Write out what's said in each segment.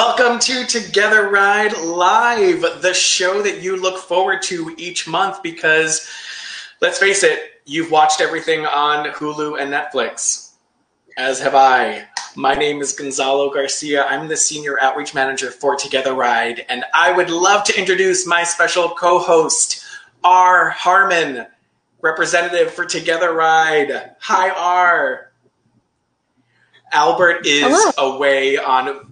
Welcome to TogetheRide Live, the show that you look forward to each month because, let's face it, you've watched everything on Hulu and Netflix, as have I. My name is Gonzalo Garcia. I'm the Senior Outreach Manager for TogetheRide, and I would love to introduce my special co-host, R. Harmon, representative for TogetheRide. Hi, R. Albert is away on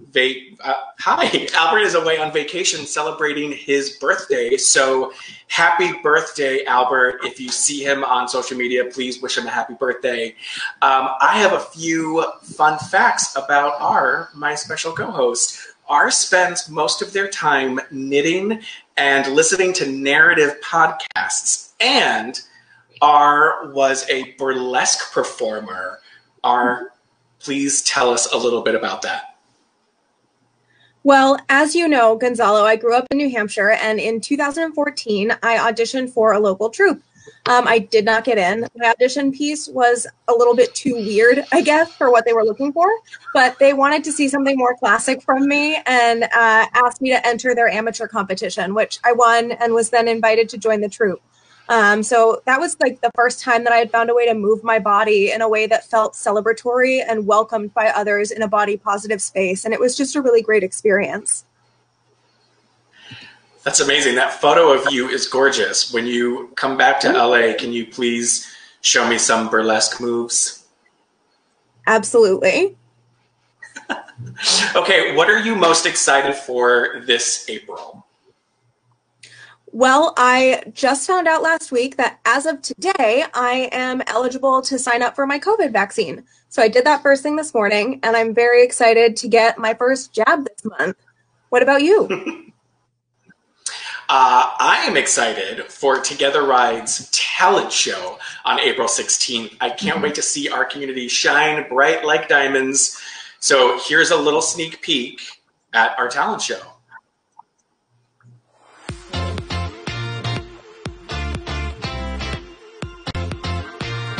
Albert is away on vacation celebrating his birthday. So happy birthday, Albert. If you see him on social media, please wish him a happy birthday. I have a few fun facts about R, my special co-host. R spends most of their time knitting and listening to narrative podcasts. And R was a burlesque performer. R, please tell us a little bit about that. Well, as you know, Gonzalo, I grew up in New Hampshire, and in 2014, I auditioned for a local troupe. I did not get in. My audition piece was a little bit too weird, I guess, for what they were looking for, but they wanted to see something more classic from me and asked me to enter their amateur competition, which I won and was then invited to join the troupe. So that was like the first time that I had found a way to move my body in a way that felt celebratory and welcomed by others in a body positive space. And it was just a really great experience. That's amazing. That photo of you is gorgeous. When you come back to LA, can you please show me some burlesque moves? Absolutely. Okay, what are you most excited for this April? Well, I just found out last week that as of today, I am eligible to sign up for my COVID vaccine. So I did that first thing this morning, and I'm very excited to get my first jab this month. What about you? I am excited for TogetheRide's talent show on April 16th. I can't wait to see our community shine bright like diamonds. So here's a little sneak peek at our talent show.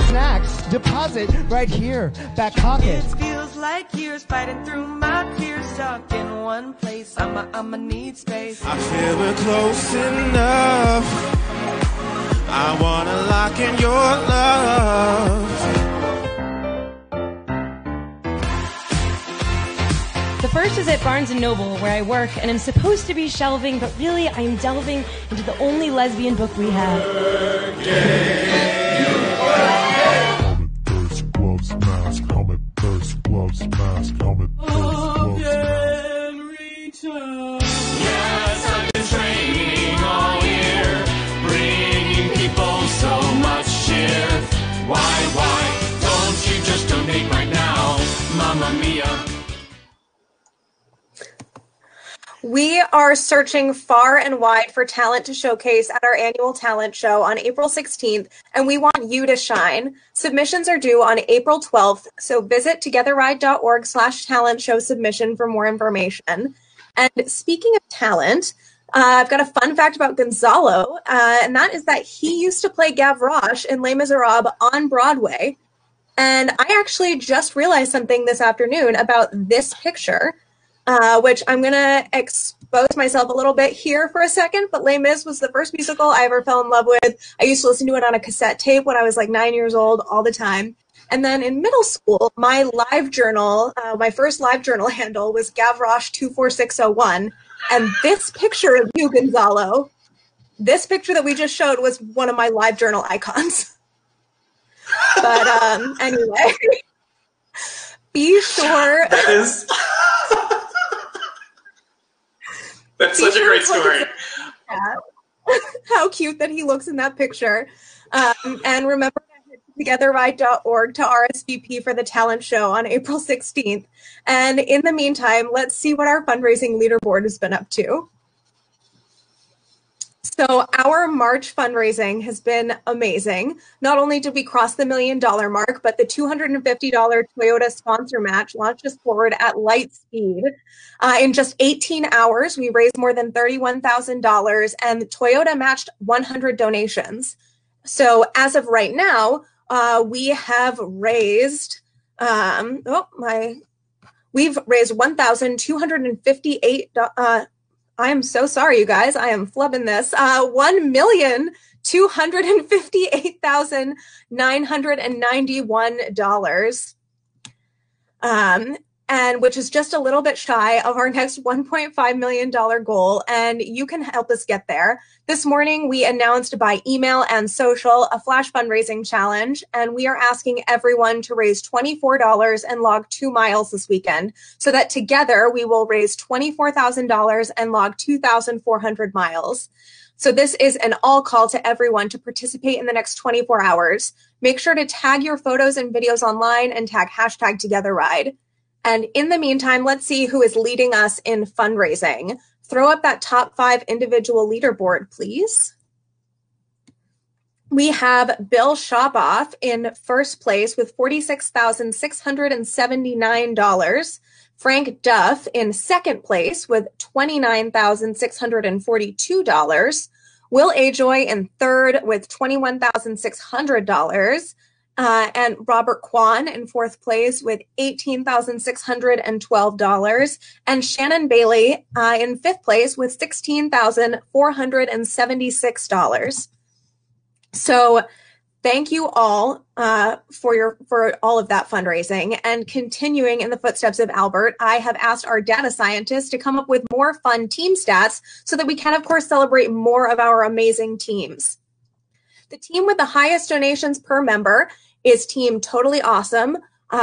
Snacks, deposit right here, back pocket. It feels like years fighting through my fears, stuck in one place. I'ma need space. I feel we're close enough. I wanna lock in your love. The first is at Barnes & Noble, where I work, and I'm supposed to be shelving, but really I'm delving into the only lesbian book we have. Helmet, first gloves, mask, helmet, first gloves, Yes, I've been training all year, bringing people so much cheer. Why, don't you just donate right now, Mamma Mia? We are searching far and wide for talent to showcase at our annual talent show on April 16th, and we want you to shine. Submissions are due on April 12th, so visit togethernide.org/talent show submission for more information. And speaking of talent, I've got a fun fact about Gonzalo, and that is that he used to play Gavroche in Les Miserables on Broadway. And I actually just realized something this afternoon about this picture. Which I'm going to expose myself a little bit here for a second, but Les Mis was the first musical I ever fell in love with. I used to listen to it on a cassette tape when I was like 9 years old all the time. And then in middle school, my live journal, my first live journal handle was Gavroche24601. And this picture of you, Gonzalo, this picture that we just showed was one of my live journal icons. But anyway, be sure... That is... That's such a great story. How cute that he looks in that picture. And remember to head to TogetheRide.org to RSVP for the talent show on April 16th. And in the meantime, let's see what our fundraising leaderboard has been up to. So our March fundraising has been amazing. Not only did we cross the $1 million mark, but the $250 Toyota sponsor match launched us forward at light speed. In just 18 hours, we raised more than $31,000, and Toyota matched 100 donations. So as of right now, we have raised, my We've raised $1,258. I am so sorry, you guys. I am flubbing this. $1,258,991. And which is just a little bit shy of our next $1.5 million goal, and you can help us get there. This morning, we announced by email and social a flash fundraising challenge, and we are asking everyone to raise $24 and log 2 miles this weekend, so that together we will raise $24,000 and log 2,400 miles. So this is an all call to everyone to participate in the next 24 hours. Make sure to tag your photos and videos online and tag #TogetheRide. And in the meantime, let's see who is leading us in fundraising. Throw up that top 5 individual leaderboard, please. We have Bill Shaboff in first place with $46,679. Frank Duff in second place with $29,642. Will Ajoy in third with $21,600. And Robert Kwan in fourth place with $18,612. And Shannon Bailey in fifth place with $16,476. So thank you all for all of that fundraising. And continuing in the footsteps of Albert, I have asked our data scientists to come up with more fun team stats so that we can, of course, celebrate more of our amazing teams. The team with the highest donations per member is Team Totally Awesome,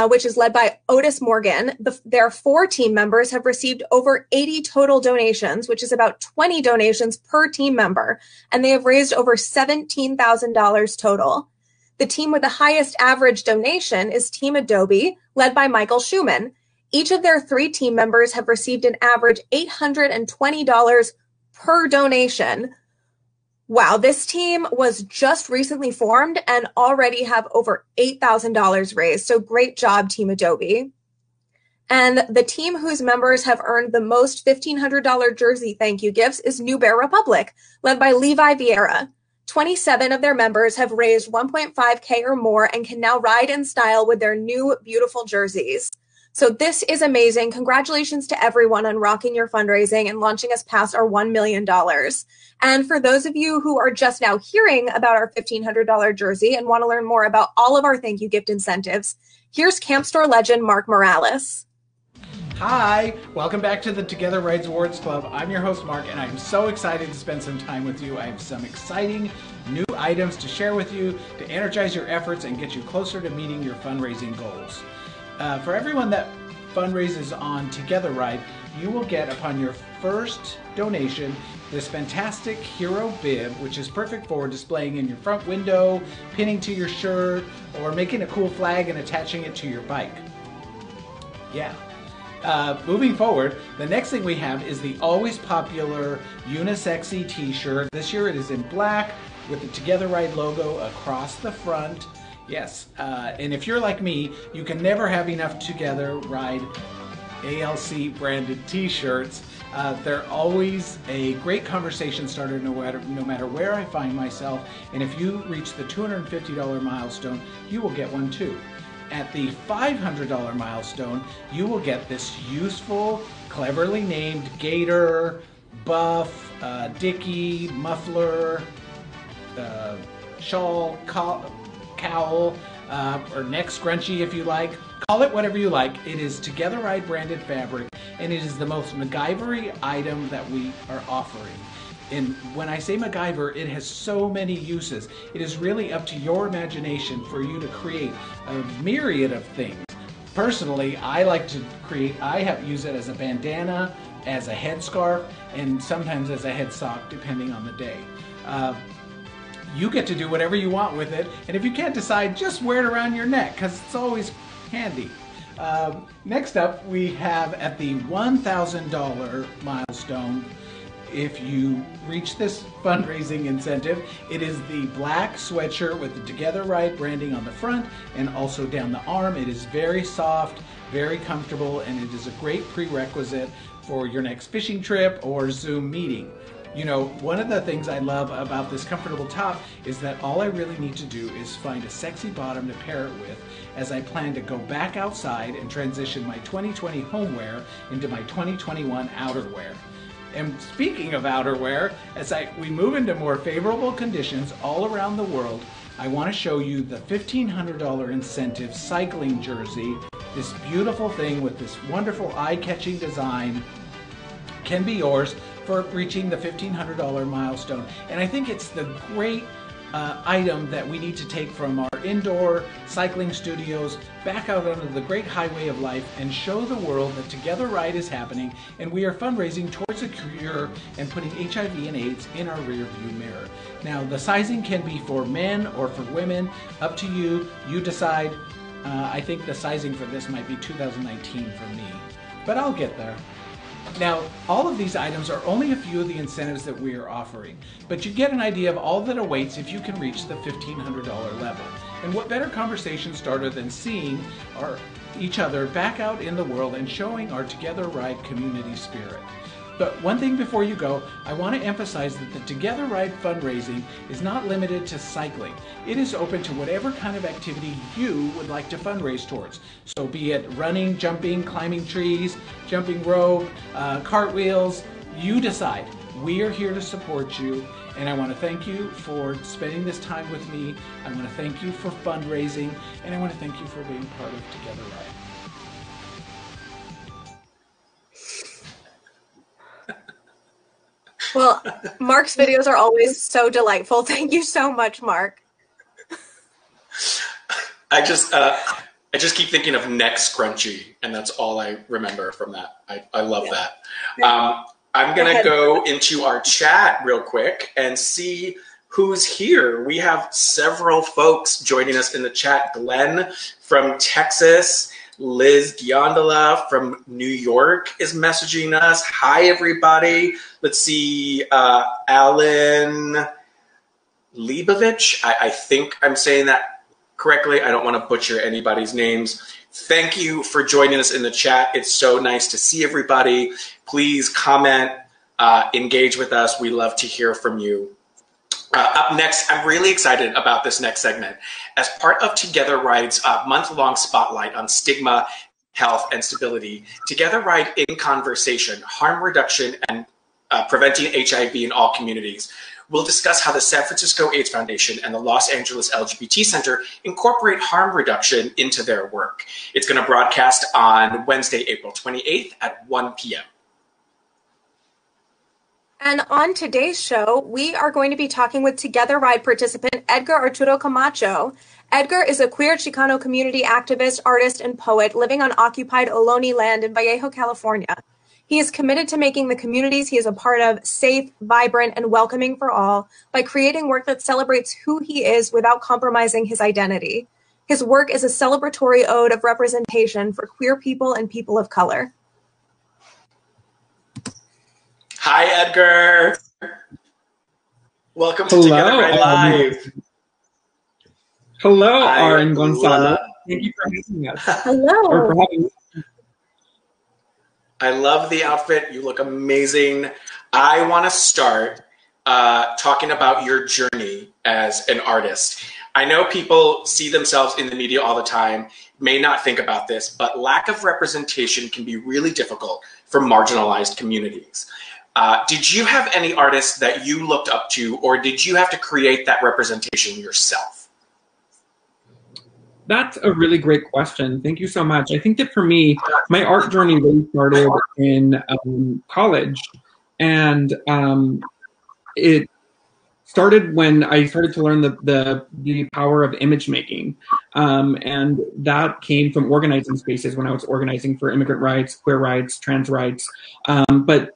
which is led by Otis Morgan. Their 4 team members have received over 80 total donations, which is about 20 donations per team member, and they have raised over $17,000 total. The team with the highest average donation is Team Adobe, led by Michael Schumann. Each of their 3 team members have received an average $820 per donation. Wow, this team was just recently formed and already have over $8,000 raised. So great job, Team Adobe. And the team whose members have earned the most $1,500 jersey thank you gifts is New Bear Republic, led by Levi Vieira. 27 of their members have raised $1.5K or more and can now ride in style with their new beautiful jerseys. So this is amazing. Congratulations to everyone on rocking your fundraising and launching us past our $1 million. And for those of you who are just now hearing about our $1,500 jersey and want to learn more about all of our thank you gift incentives, here's Camp Store legend Mark Morales. Hi, welcome back to the TogetheRide Awards Club. I'm your host Mark, and I'm so excited to spend some time with you. I have some exciting new items to share with you to energize your efforts and get you closer to meeting your fundraising goals. For everyone that fundraises on TogetheRide, you will get, upon your first donation, this fantastic hero bib, which is perfect for displaying in your front window, pinning to your shirt, or making a cool flag and attaching it to your bike. Yeah. Moving forward, the next thing we have is the always popular unisexy t-shirt. This year it is in black with the TogetheRide logo across the front. Yes, and if you're like me, you can never have enough TogetheRide ALC branded t-shirts. They're always a great conversation starter no matter where I find myself, and if you reach the $250 milestone, you will get one too. At the $500 milestone, you will get this useful, cleverly named gaiter, buff, dicky, muffler, shawl, cowl, or neck scrunchie if you like. Call it whatever you like. It is TogetheRide branded fabric, and it is the most MacGyver-y item that we are offering. And when I say MacGyver, it has so many uses. It is really up to your imagination for you to create a myriad of things. Personally, I like to use it as a bandana, as a headscarf, and sometimes as a head sock, depending on the day. You get to do whatever you want with it, and if you can't decide, just wear it around your neck, because it's always handy. Next up, we have at the $1,000 milestone, if you reach this fundraising incentive, it is the black sweatshirt with the TogetheRide branding on the front and also down the arm. It is very soft, very comfortable, and it is a great prerequisite for your next fishing trip or Zoom meeting. You know, one of the things I love about this comfortable top is that all I really need to do is find a sexy bottom to pair it with, as I plan to go back outside and transition my 2020 homewear into my 2021 outerwear. And speaking of outerwear, as we move into more favorable conditions all around the world, I want to show you the $1,500 incentive cycling jersey. This beautiful thing with this wonderful eye-catching design can be yours for reaching the $1,500 milestone. And I think it's the great item that we need to take from our indoor cycling studios back out onto the great highway of life and show the world that TogetheRide is happening, and we are fundraising towards a cure and putting HIV and AIDS in our rearview mirror. Now, the sizing can be for men or for women, up to you. You decide. I think the sizing for this might be 2019 for me, but I'll get there. Now, all of these items are only a few of the incentives that we are offering, but you get an idea of all that awaits if you can reach the $1,500 level. And what better conversation starter than seeing each other back out in the world and showing our TogetheRide community spirit. But one thing before you go, I want to emphasize that the TogetheRide fundraising is not limited to cycling. It is open to whatever kind of activity you would like to fundraise towards. So be it running, jumping, climbing trees, jumping rope, cartwheels, you decide. We are here to support you, and I want to thank you for spending this time with me. I want to thank you for fundraising, and I want to thank you for being part of TogetheRide. Well, Mark's videos are always so delightful. Thank you so much, Mark. I just keep thinking of neck scrunchie, and that's all I remember from that. I love that. I'm going to go into our chat real quick and see who's here. We have several folks joining us in the chat. Glenn from Texas. Liz Giondola from New York is messaging us. Hi, everybody. Let's see. Alan Leibovich. I think I'm saying that correctly. I don't want to butcher anybody's names. Thank you for joining us in the chat. It's so nice to see everybody. Please comment, engage with us. We love to hear from you. Up next, I'm really excited about this next segment. As part of TogetheRide's month-long spotlight on stigma, health, and stability, TogetheRide in Conversation, Harm Reduction and Preventing HIV in All Communities, will discuss how the San Francisco AIDS Foundation and the Los Angeles LGBT Center incorporate harm reduction into their work. It's going to broadcast on Wednesday, April 28th at 1 p.m. And on today's show, we are going to be talking with TogetheRide participant Edgar Arturo Camacho. Edgar is a queer Chicano community activist, artist, and poet living on occupied Ohlone land in Vallejo, California. He is committed to making the communities he is a part of safe, vibrant, and welcoming for all by creating work that celebrates who he is without compromising his identity. His work is a celebratory ode of representation for queer people and people of color. Hi, Edgar. Welcome to TogetheRide Live. Hello, R and Gonzalo. Thank you for having us. Hello. I love the outfit. You look amazing. I want to start talking about your journey as an artist. I know people see themselves in the media all the time, may not think about this, but lack of representation can be really difficult for marginalized communities. Did you have any artists that you looked up to, or did you have to create that representation yourself? That's a really great question. Thank you so much. I think that for me, my art journey really started in college, and it started when I started to learn the power of image making, and that came from organizing spaces when I was organizing for immigrant rights, queer rights, trans rights, but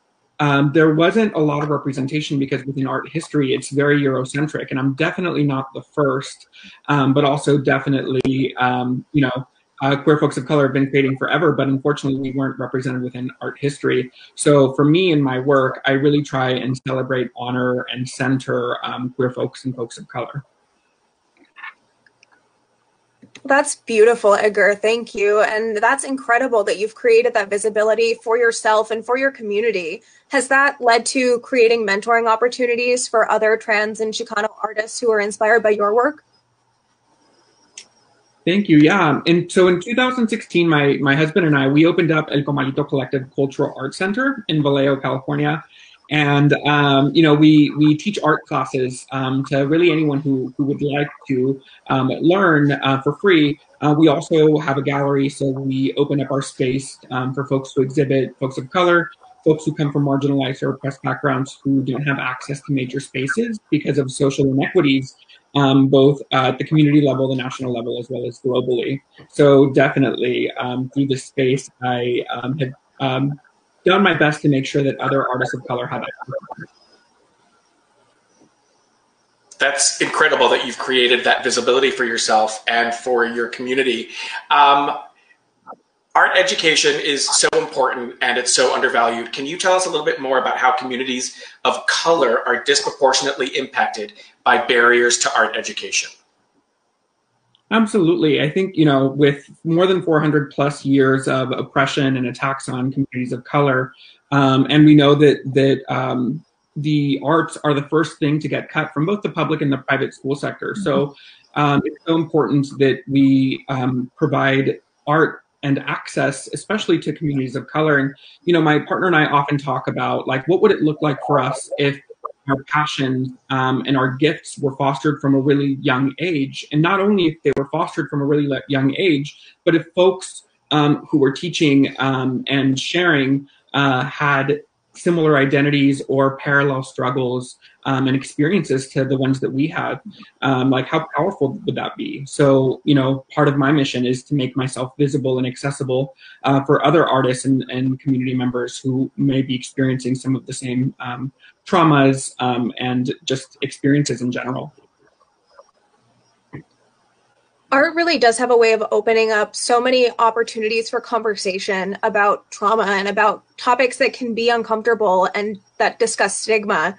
there wasn't a lot of representation because within art history, it's very Eurocentric, and I'm definitely not the first, but also definitely, queer folks of color have been creating forever, but unfortunately we weren't represented within art history. So for me in my work, I really try and celebrate, honor, and center queer folks and folks of color. That's beautiful, Edgar. Thank you. And that's incredible that you've created that visibility for yourself and for your community. Has that led to creating mentoring opportunities for other trans and Chicano artists who are inspired by your work? Thank you. Yeah. And so in 2016, my husband and I, we opened up El Comalito Collective Cultural Arts Center in Vallejo, California. And, we teach art classes to really anyone who would like to learn for free. We also have a gallery, so we open up our space for folks to exhibit, folks of color, folks who come from marginalized or oppressed backgrounds who don't have access to major spaces because of social inequities, both at the community level, the national level, as well as globally. So definitely through this space, I have done my best to make sure that other artists of color have access. That's incredible that you've created that visibility for yourself and for your community. Art education is so important and it's so undervalued. Can you tell us a little bit more about how communities of color are disproportionately impacted by barriers to art education? Absolutely. I think, with more than 400 plus years of oppression and attacks on communities of color, and we know that the arts are the first thing to get cut from both the public and the private school sector. So it's so important that we provide art and access, especially to communities of color. And, my partner and I often talk about, like, what would it look like for us if our passions and our gifts were fostered from a really young age? And not only if they were fostered from a really young age, but if folks who were teaching and sharing had similar identities or parallel struggles and experiences to the ones that we have, like how powerful would that be? So, part of my mission is to make myself visible and accessible for other artists and community members who may be experiencing some of the same traumas and just experiences in general. Art really does have a way of opening up so many opportunities for conversation about trauma and about topics that can be uncomfortable and that discuss stigma.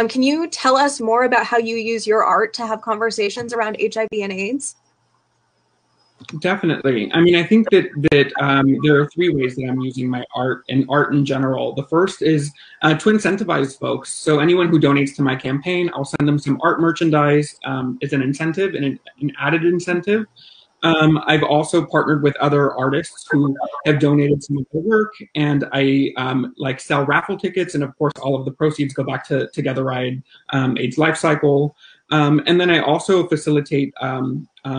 Can you tell us more about how you use your art to have conversations around HIV and AIDS? Definitely. I mean, I think that there are three ways that I'm using my art and art in general. The first is to incentivize folks. So anyone who donates to my campaign, I'll send them some art merchandise as an incentive and an added incentive. I've also partnered with other artists who have donated some of their work, and I sell raffle tickets, and of course all of the proceeds go back to TogetheRide AIDS Life Cycle. And then I also facilitate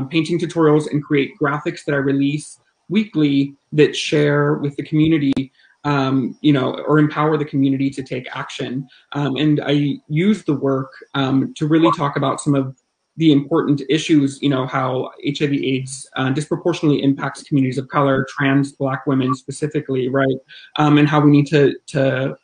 painting tutorials and create graphics that I release weekly that share with the community, or empower the community to take action. And I use the work to really talk about some of the important issues, how HIV/AIDS disproportionately impacts communities of color, trans Black women specifically, right? And how we need to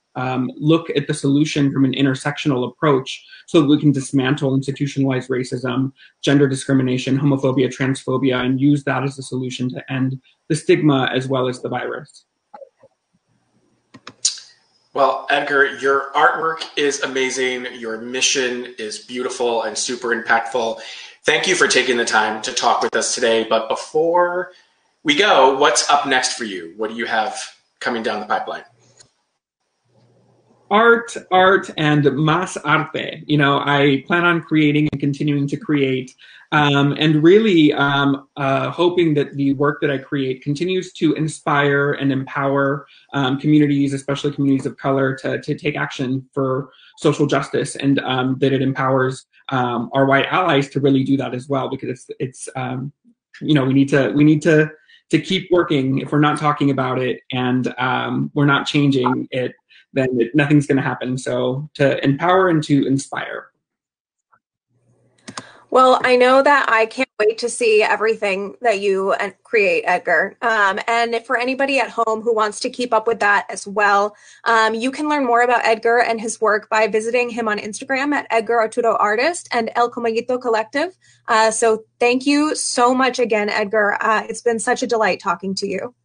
look at the solution from an intersectional approach so that we can dismantle institutionalized racism, gender discrimination, homophobia, transphobia, and use that as a solution to end the stigma as well as the virus. Well, Edgar, your artwork is amazing. Your mission is beautiful and super impactful. Thank you for taking the time to talk with us today. But before we go, what's up next for you? What do you have coming down the pipeline? Art, and más arte. I plan on creating and continuing to create, and really hoping that the work that I create continues to inspire and empower communities, especially communities of color, to take action for social justice, and that it empowers our white allies to really do that as well, because it's we need to keep working. If we're not talking about it and we're not changing it, then nothing's going to happen. So to empower and to inspire. Well, I know that I can't wait to see everything that you create, Edgar. And for anybody at home who wants to keep up with that as well, you can learn more about Edgar and his work by visiting him on Instagram at Edgar Arturo Artist and El Comalito Collective. So thank you so much again, Edgar. It's been such a delight talking to you.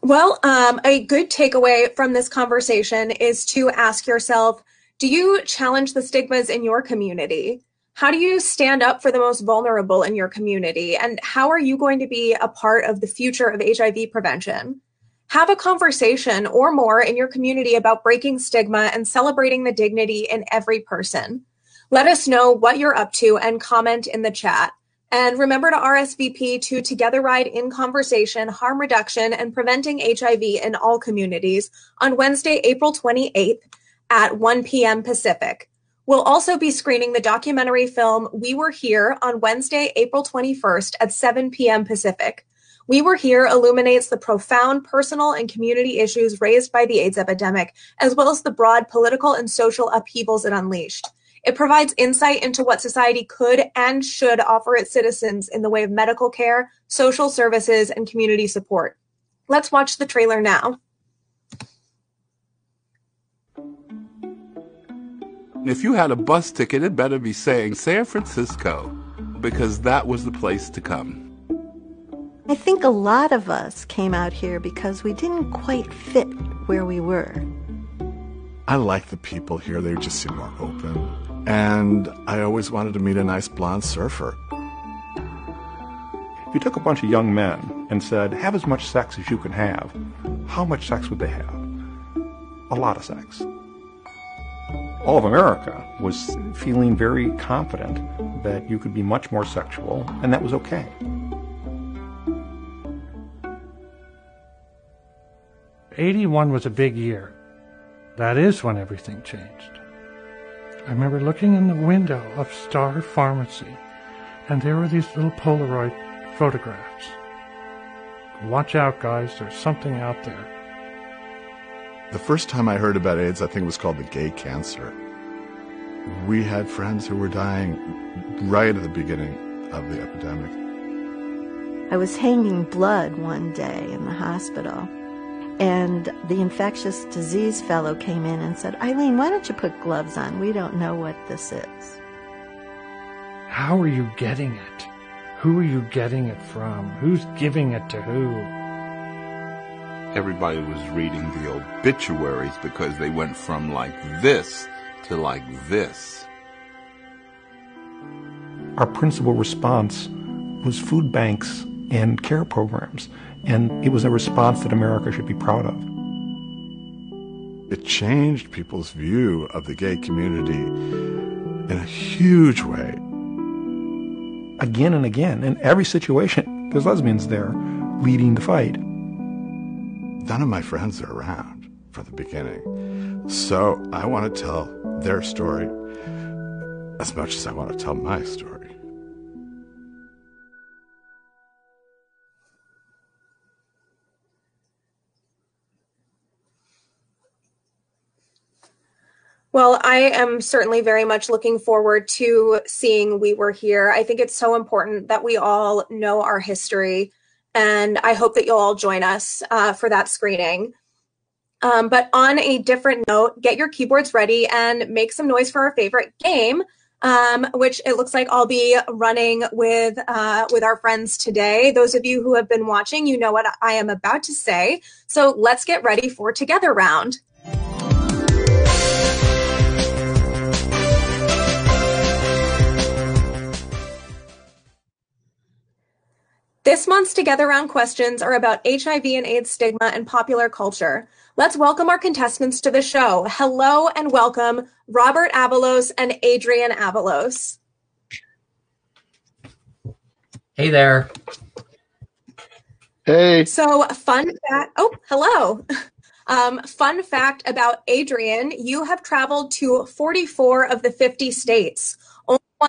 Well, a good takeaway from this conversation is to ask yourself, do you challenge the stigmas in your community? How do you stand up for the most vulnerable in your community? And how are you going to be a part of the future of HIV prevention? Have a conversation or more in your community about breaking stigma and celebrating the dignity in every person. Let us know what you're up to and comment in the chat. And remember to RSVP to TogetheRide in Conversation, Harm Reduction, and Preventing HIV in All Communities on Wednesday, April 28th at 1 p.m. Pacific. We'll also be screening the documentary film We Were Here on Wednesday, April 21st at 7 p.m. Pacific. We Were Here illuminates the profound personal and community issues raised by the AIDS epidemic, as well as the broad political and social upheavals it unleashed. It provides insight into what society could and should offer its citizens in the way of medical care, social services, and community support. Let's watch the trailer now. If you had a bus ticket, it better be saying San Francisco, because that was the place to come. I think a lot of us came out here because we didn't quite fit where we were. I like the people here. They just seem more open. And I always wanted to meet a nice blonde surfer. If you took a bunch of young men and said, have as much sex as you can have, how much sex would they have? A lot of sex. All of America was feeling very confident that you could be much more sexual, and that was okay. '81 was a big year. That is when everything changed. I remember looking in the window of Star Pharmacy, and there were these little Polaroid photographs. Watch out, guys, there's something out there. The first time I heard about AIDS, I think it was called the gay cancer. We had friends who were dying right at the beginning of the epidemic. I was hanging blood one day in the hospital, and the infectious disease fellow came in and said, Eileen, why don't you put gloves on? We don't know what this is. How are you getting it? Who are you getting it from? Who's giving it to who? Everybody was reading the obituaries because they went from like this to like this. Our principal response was food banks and care programs, and it was a response that America should be proud of. It changed people's view of the gay community in a huge way. Again and again, in every situation, there's lesbians there leading the fight. None of my friends are around from the beginning, so I want to tell their story as much as I want to tell my story. Well, I am certainly very much looking forward to seeing We Were Here. I think it's so important that we all know our history, and I hope that you'll all join us for that screening. But on a different note, get your keyboards ready and make some noise for our favorite game, which it looks like I'll be running with our friends today. Those of you who have been watching, you know what I am about to say. So let's get ready for TogetheRound. This month's TogetheRound questions are about HIV and AIDS stigma and popular culture. Let's welcome our contestants to the show. Hello and welcome, Robert Avalos and Adrian Avalos. Hey there. Hey. So fun fact, hello. Fun fact about Adrian, you have traveled to 44 of the 50 states.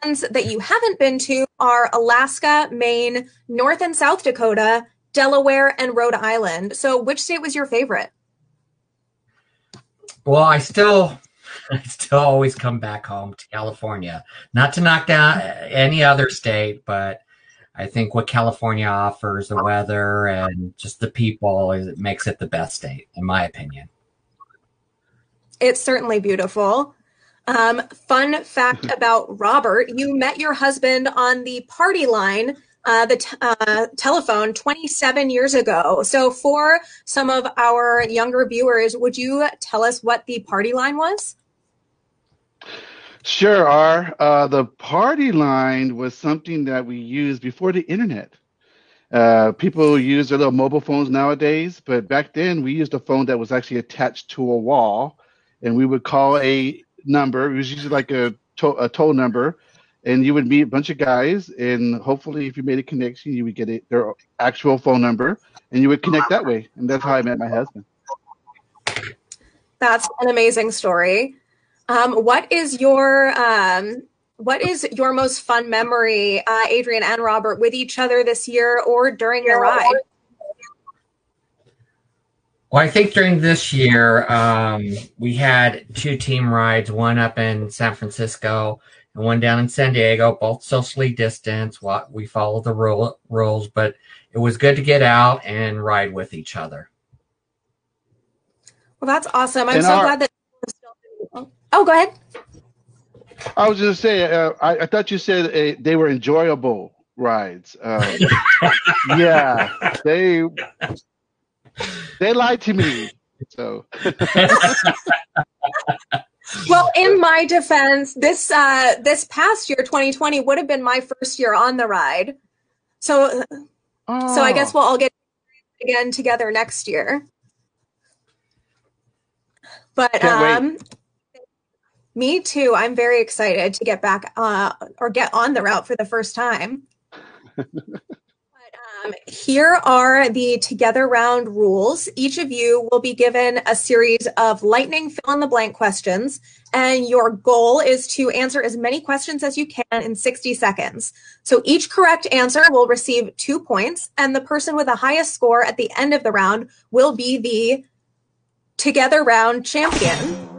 Ones that you haven't been to are Alaska, Maine, North and South Dakota, Delaware, and Rhode Island. So which state was your favorite? Well, I still always come back home to California. Not to knock down any other state, but I think what California offers, the weather and just the people, it makes it the best state, in my opinion. It's certainly beautiful. Fun fact about Robert, you met your husband on the party line telephone 27 years ago. So for some of our younger viewers, would you tell us what the party line was? Sure, R. The party line was something that we used before the internet. People use their little mobile phones nowadays, but back then we used a phone that was actually attached to a wall, and we would call a number. It was usually like a toll number, and you would meet a bunch of guys, and hopefully if you made a connection, you would get their actual phone number, and you would connect that way. And that's how I met my husband. That's an amazing story. What is your most fun memory, Adrian and Robert, with each other this year or during the ride? Well, I think during this year, we had 2 team rides, one up in San Francisco and one down in San Diego, both socially distanced. We followed the rules, but it was good to get out and ride with each other. Well, that's awesome. I'm so glad that. Oh, go ahead. I was just saying, I thought you said they were enjoyable rides. Yeah, they lied to me. So, well, in my defense, this past year, 2020, would have been my first year on the ride. So I guess we'll all get again together next year. But me too. I'm very excited to get back or get on the route for the first time. Here are the Together Round rules. Each of you will be given a series of lightning fill-in-the-blank questions, and your goal is to answer as many questions as you can in 60 seconds. So each correct answer will receive 2 points, and the person with the highest score at the end of the round will be the Together Round champion.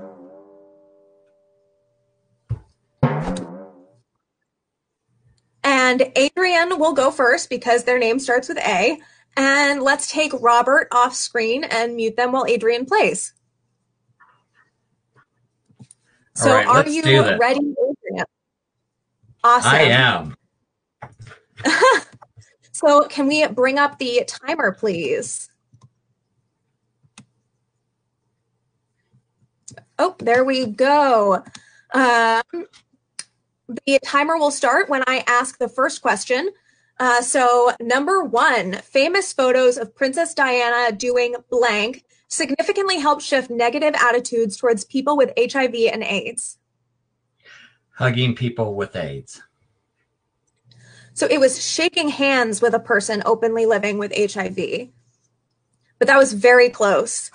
And Adrian will go first because their name starts with A. And let's take Robert off screen and mute them while Adrian plays. So right, are you ready, Adrian? Awesome. I am. So can we bring up the timer, please? Oh, there we go. The timer will start when I ask the first question. So number 1, famous photos of Princess Diana doing blank significantly help shift negative attitudes towards people with HIV and AIDS. Hugging people with AIDS. So it was shaking hands with a person openly living with HIV. But that was very close.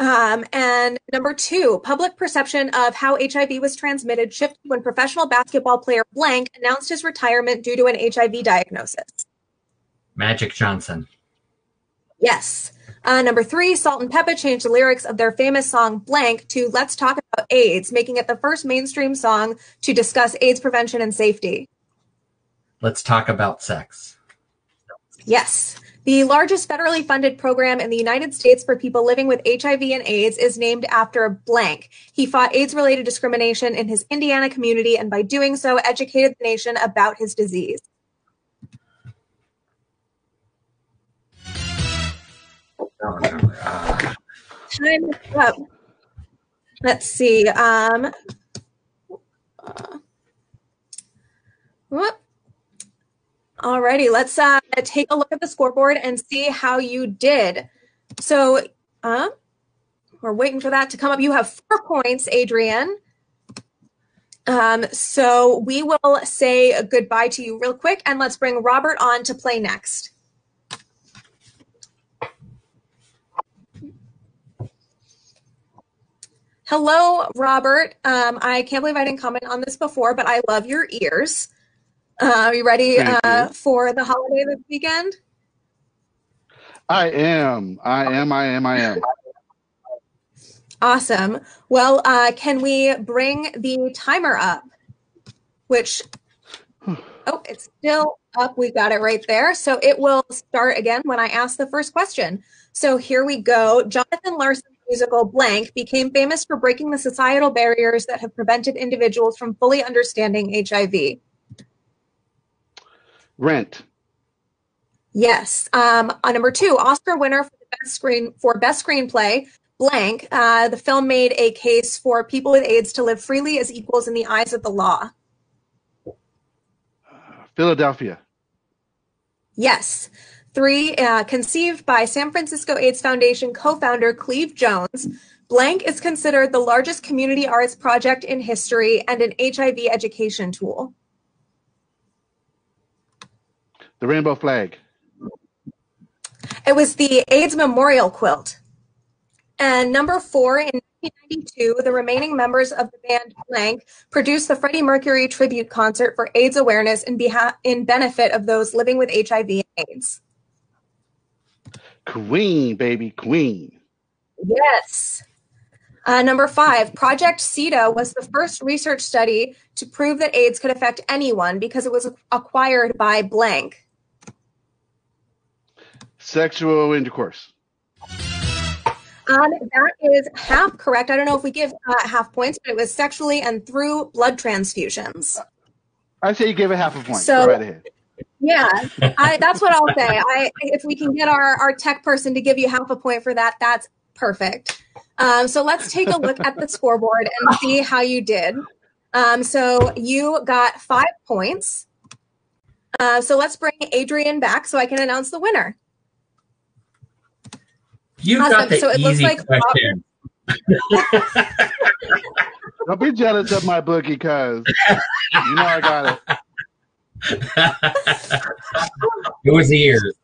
And number 2, public perception of how HIV was transmitted shifted when professional basketball player blank announced his retirement due to an HIV diagnosis. Magic Johnson. Yes. Number 3, Salt and Peppa changed the lyrics of their famous song blank to Let's Talk About AIDS, making it the first mainstream song to discuss AIDS prevention and safety. Let's talk about sex. Yes. The largest federally funded program in the United States for people living with HIV and AIDS is named after blank. He fought AIDS-related discrimination in his Indiana community and by doing so educated the nation about his disease. Time up. Let's see. Whoop. Alrighty, let's take a look at the scoreboard and see how you did. So we're waiting for that to come up. You have 4 points, Adrian. So we will say goodbye to you real quick, and let's bring Robert on to play next. Hello, Robert. I can't believe I didn't comment on this before, but I love your ears. Are you ready for the holiday this weekend? I am. Awesome. Well, can we bring the timer up? Which, oh, it's still up. We got it right there. So it will start again when I ask the first question. So here we go. Jonathan Larson's musical Blank became famous for breaking the societal barriers that have prevented individuals from fully understanding HIV. Rent. Yes. On number 2, Oscar winner for best screenplay, blank. The film made a case for people with AIDS to live freely as equals in the eyes of the law. Philadelphia. Yes. 3, conceived by San Francisco AIDS Foundation co-founder Cleve Jones, blank is considered the largest community arts project in history and an HIV education tool. The rainbow flag. It was the AIDS memorial quilt. And number 4, in 1992, the remaining members of the band blank produced the Freddie Mercury tribute concert for AIDS awareness in benefit of those living with HIV and AIDS. Queen, baby, Queen. Yes. Number 5, Project CETA was the first research study to prove that AIDS could affect anyone because it was acquired by blank. Sexual intercourse. That is half correct. I don't know if we give half points, but it was sexually and through blood transfusions. I say you give it half a point. So, go right ahead. Yeah, that's what I'll say. If we can get our tech person to give you half a point for that, that's perfect. So let's take a look at the scoreboard and see how you did. So you got 5 points. So let's bring Adrian back so I can announce the winner. You got the easy question. Don't be jealous of my bookie, cuz you know I got it. It was ears.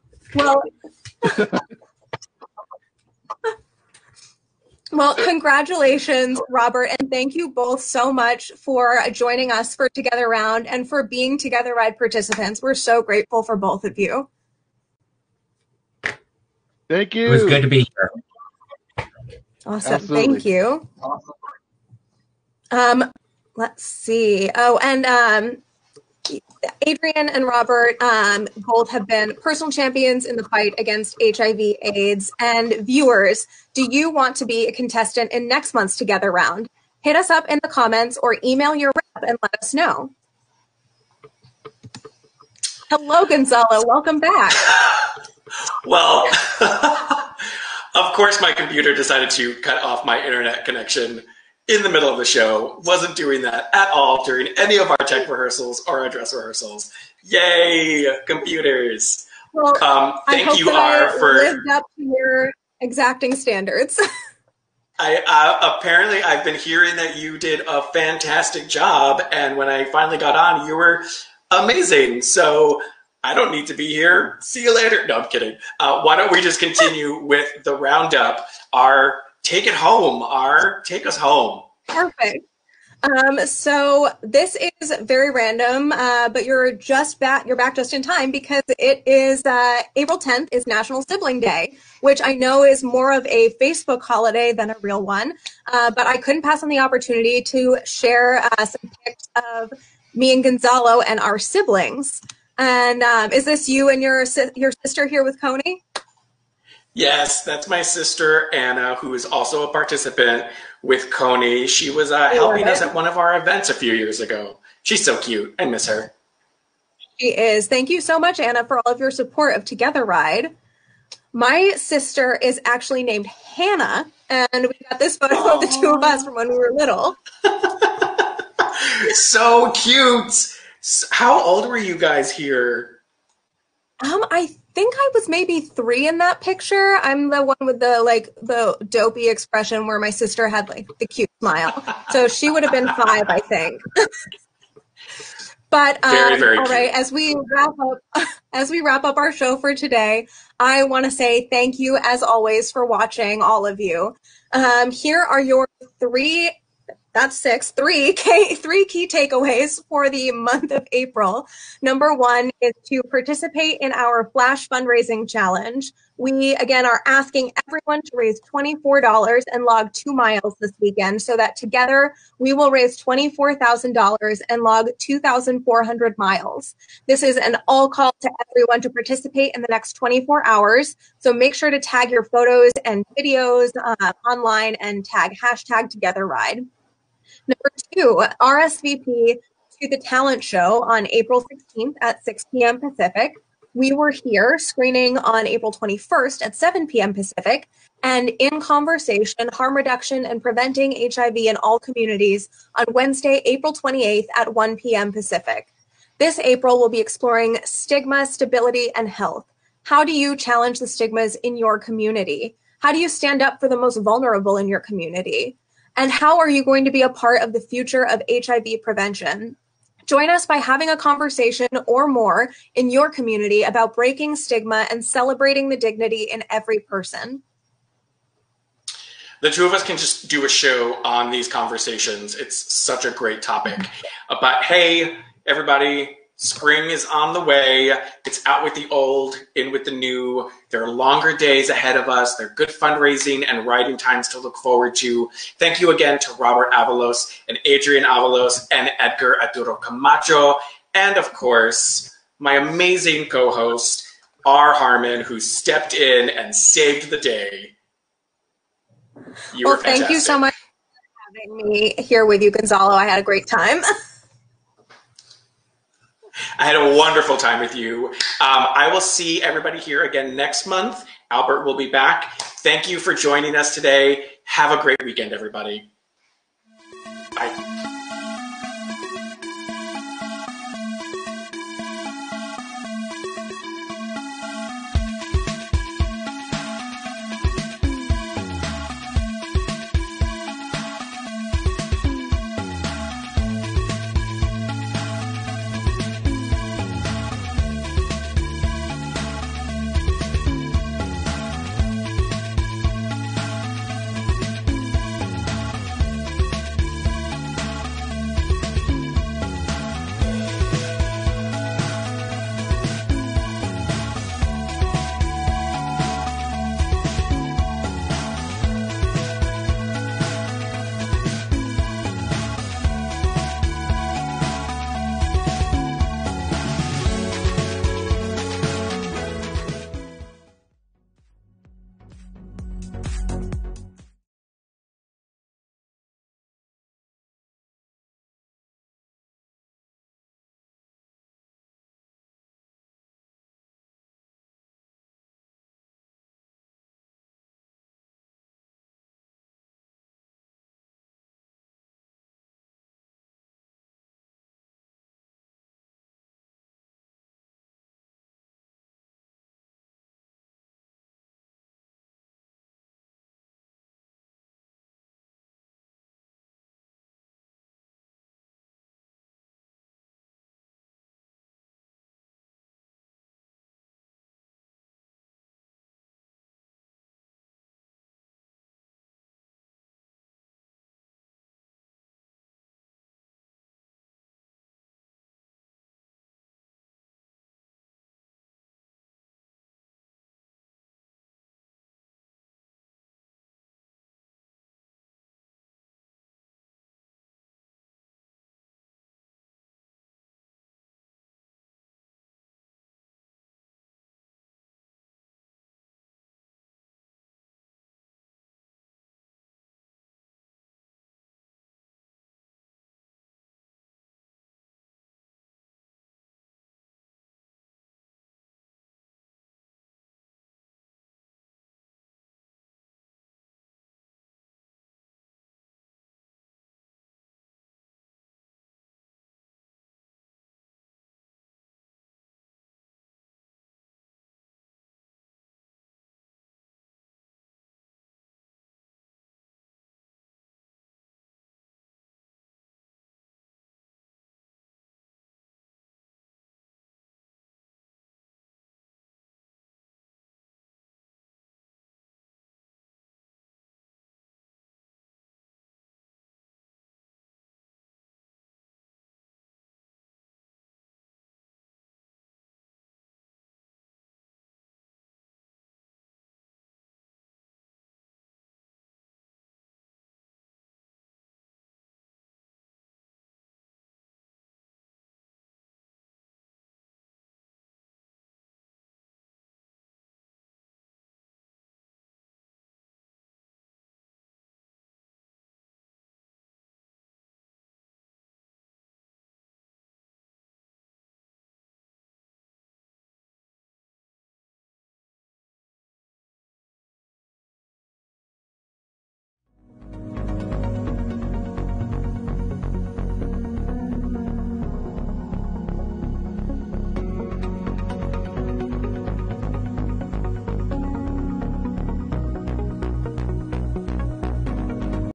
Well, congratulations, Robert, and thank you both so much for joining us for TogetheRound and for being TogetheRide participants. We're so grateful for both of you. Thank you. It was good to be here. Awesome. Absolutely. Thank you. Let's see. Oh, and Adrian and Robert both have been personal champions in the fight against HIV/AIDS. And viewers, do you want to be a contestant in next month's TogetheRound? Hit us up in the comments or email your rep and let us know. Hello, Gonzalo. Welcome back. Well, of course, my computer decided to cut off my internet connection in the middle of the show. Wasn't doing that at all during any of our tech rehearsals or our dress rehearsals. Yay, computers. Well, thank you, R, for lived up to your exacting standards. Apparently, I've been hearing that you did a fantastic job, and when I finally got on, you were amazing. So I don't need to be here. See you later. No, I'm kidding. Why don't we just continue with the roundup? R, take it home. R, take us home. Perfect. So this is very random, but you're back just in time because it is April 10th is National Sibling Day, which I know is more of a Facebook holiday than a real one. But I couldn't pass on the opportunity to share some pics of me and Gonzalo and our siblings. And is this you and your sister here with Coney? Yes, that's my sister, Anna, who is also a participant with Coney. She was helping us at one of our events a few years ago. She's so cute. I miss her. She is. Thank you so much, Anna, for all of your support of TogetheRide. My sister is actually named Hannah, and we got this photo of the two of us from when we were little. So cute. How old were you guys here? I think I was maybe 3 in that picture. I'm the one with the dopey expression where my sister had like the cute smile. So she would have been 5, I think. But very all cute. right, as we wrap up our show for today, I want to say thank you as always for watching, all of you. Here are your 3 key takeaways for the month of April. Number 1 is to participate in our Flash fundraising challenge. We, again, are asking everyone to raise $24 and log 2 miles this weekend so that together we will raise $24,000 and log 2,400 miles. This is an all call to everyone to participate in the next 24 hours. So make sure to tag your photos and videos online and tag #TogetheRide. Number 2, RSVP to the talent show on April 16th at 6 p.m. Pacific. We were here screening on April 21st at 7 p.m. Pacific, and in conversation, harm reduction and preventing HIV in all communities on Wednesday, April 28th at 1 p.m. Pacific. This April, we'll be exploring stigma, stability, and health. How do you challenge the stigmas in your community? How do you stand up for the most vulnerable in your community? And how are you going to be a part of the future of HIV prevention? Join us by having a conversation or more in your community about breaking stigma and celebrating the dignity in every person. The two of us can just do a show on these conversations. It's such a great topic. But hey, everybody, spring is on the way. It's out with the old, in with the new. There are longer days ahead of us. There are good fundraising and writing times to look forward to. Thank you again to Robert Avalos and Adrian Avalos and Edgar Arturo Camacho. And of course, my amazing co-host, R. Harmon, who stepped in and saved the day. Well, thank you so much for having me here with you, Gonzalo. I had a great time. I had a wonderful time with you. I will see everybody here again next month. Albert will be back. Thank you for joining us today. Have a great weekend, everybody.